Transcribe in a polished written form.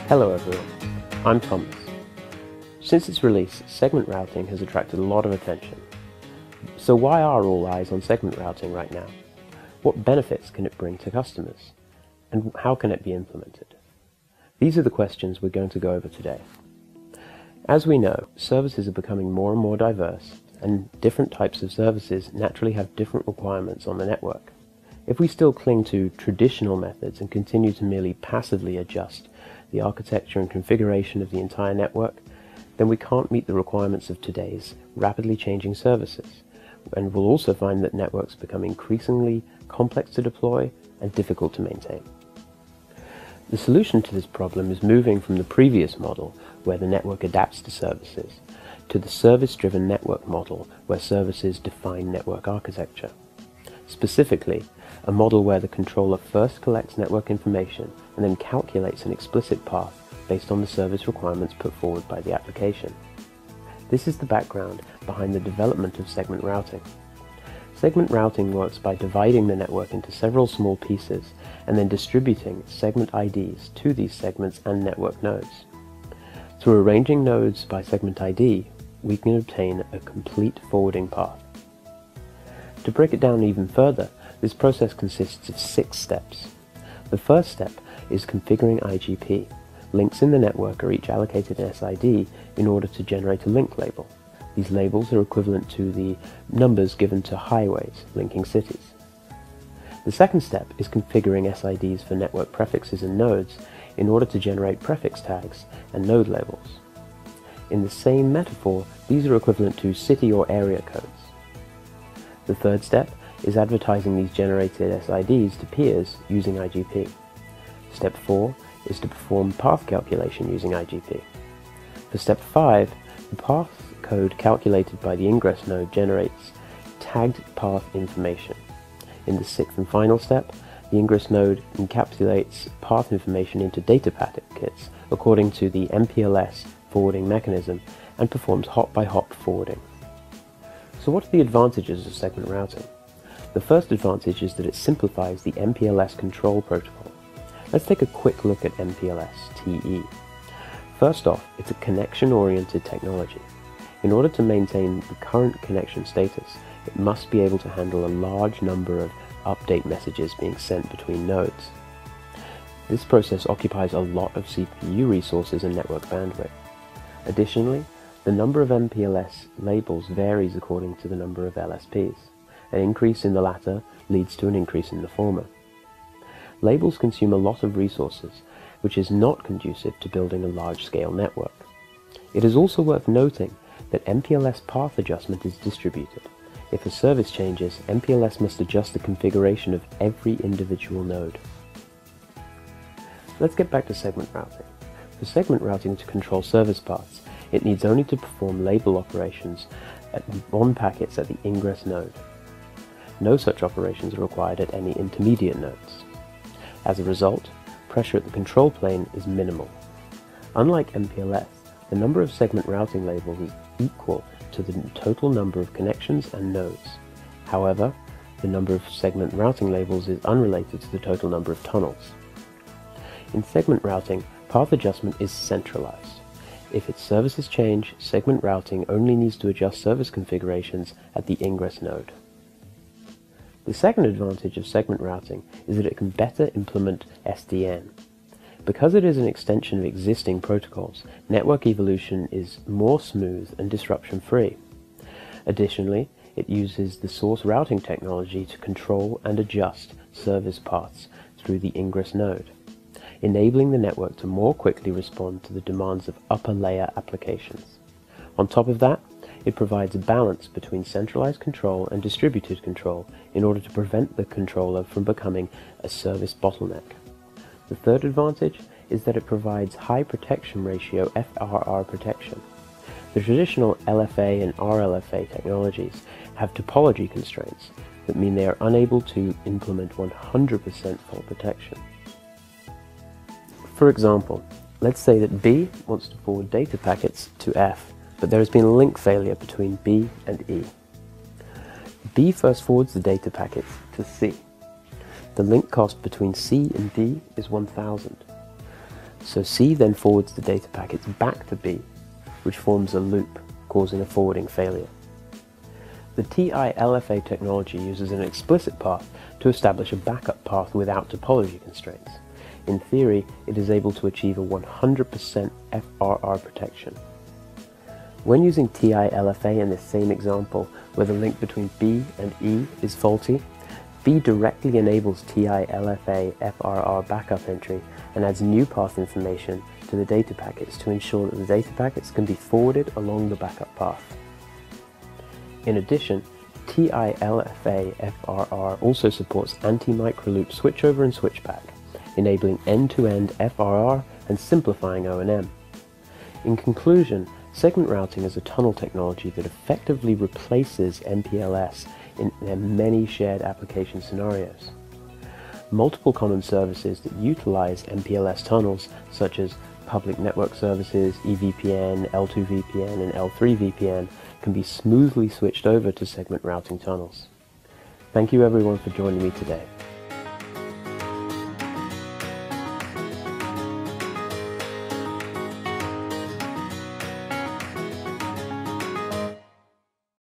Hello everyone, I'm Thomas. Since its release, segment routing has attracted a lot of attention. So why are all eyes on segment routing right now? What benefits can it bring to customers? And how can it be implemented? These are the questions we're going to go over today. As we know, services are becoming more and more diverse, and different types of services naturally have different requirements on the network. If we still cling to traditional methods and continue to merely passively adjust the architecture and configuration of the entire network, then we can't meet the requirements of today's rapidly changing services, and we'll also find that networks become increasingly complex to deploy and difficult to maintain. The solution to this problem is moving from the previous model, where the network adapts to services, to the service-driven network model, where services define network architecture. Specifically, a model where the controller first collects network information and then calculates an explicit path based on the service requirements put forward by the application. This is the background behind the development of segment routing. Segment routing works by dividing the network into several small pieces and then distributing segment IDs to these segments and network nodes. Through arranging nodes by segment ID, we can obtain a complete forwarding path. To break it down even further, this process consists of 6 steps. The first step is configuring IGP. Links in the network are each allocated an SID in order to generate a link label. These labels are equivalent to the numbers given to highways linking cities. The second step is configuring SIDs for network prefixes and nodes in order to generate prefix tags and node labels. In the same metaphor, these are equivalent to city or area codes. The third step is advertising these generated SIDs to peers using IGP. Step 4 is to perform path calculation using IGP. For step 5, the path code calculated by the ingress node generates tagged path information. In the 6th and final step, the ingress node encapsulates path information into data packets according to the MPLS forwarding mechanism and performs hop-by-hop forwarding. So what are the advantages of segment routing? The first advantage is that it simplifies the MPLS control protocol. Let's take a quick look at MPLS-TE. First off, it's a connection-oriented technology. In order to maintain the current connection status, it must be able to handle a large number of update messages being sent between nodes. This process occupies a lot of CPU resources and network bandwidth. Additionally, the number of MPLS labels varies according to the number of LSPs. An increase in the latter leads to an increase in the former. Labels consume a lot of resources, which is not conducive to building a large-scale network. It is also worth noting that MPLS path adjustment is distributed. If a service changes, MPLS must adjust the configuration of every individual node. Let's get back to segment routing. For segment routing to control service paths, it needs only to perform label operations on packets at the ingress node. No such operations are required at any intermediate nodes. As a result, pressure at the control plane is minimal. Unlike MPLS, the number of segment routing labels is equal to the total number of connections and nodes. However, the number of segment routing labels is unrelated to the total number of tunnels. In segment routing, path adjustment is centralized. If its services change, segment routing only needs to adjust service configurations at the ingress node. The second advantage of segment routing is that it can better implement SDN. Because it is an extension of existing protocols, network evolution is more smooth and disruption-free. Additionally, it uses the source routing technology to control and adjust service paths through the ingress node, enabling the network to more quickly respond to the demands of upper layer applications. On top of that, it provides a balance between centralized control and distributed control in order to prevent the controller from becoming a service bottleneck. The third advantage is that it provides high protection ratio FRR protection. The traditional LFA and RLFA technologies have topology constraints that mean they are unable to implement 100% fault protection. For example, let's say that B wants to forward data packets to F, but there has been a link failure between B and E. B first forwards the data packets to C. The link cost between C and D is 1,000. So C then forwards the data packets back to B, which forms a loop, causing a forwarding failure. The TI-LFA technology uses an explicit path to establish a backup path without topology constraints. In theory, it is able to achieve a 100% FRR protection. When using TI-LFA in this same example, where the link between B and E is faulty, B directly enables TI-LFA FRR backup entry and adds new path information to the data packets to ensure that the data packets can be forwarded along the backup path. In addition, TI-LFA FRR also supports anti-microloop switchover and switchback, enabling end-to-end FRR and simplifying O&M. In conclusion, segment routing is a tunnel technology that effectively replaces MPLS in their many shared application scenarios. Multiple common services that utilize MPLS tunnels, such as public network services, eVPN, L2 VPN, and L3 VPN, can be smoothly switched over to segment routing tunnels. Thank you everyone for joining me today.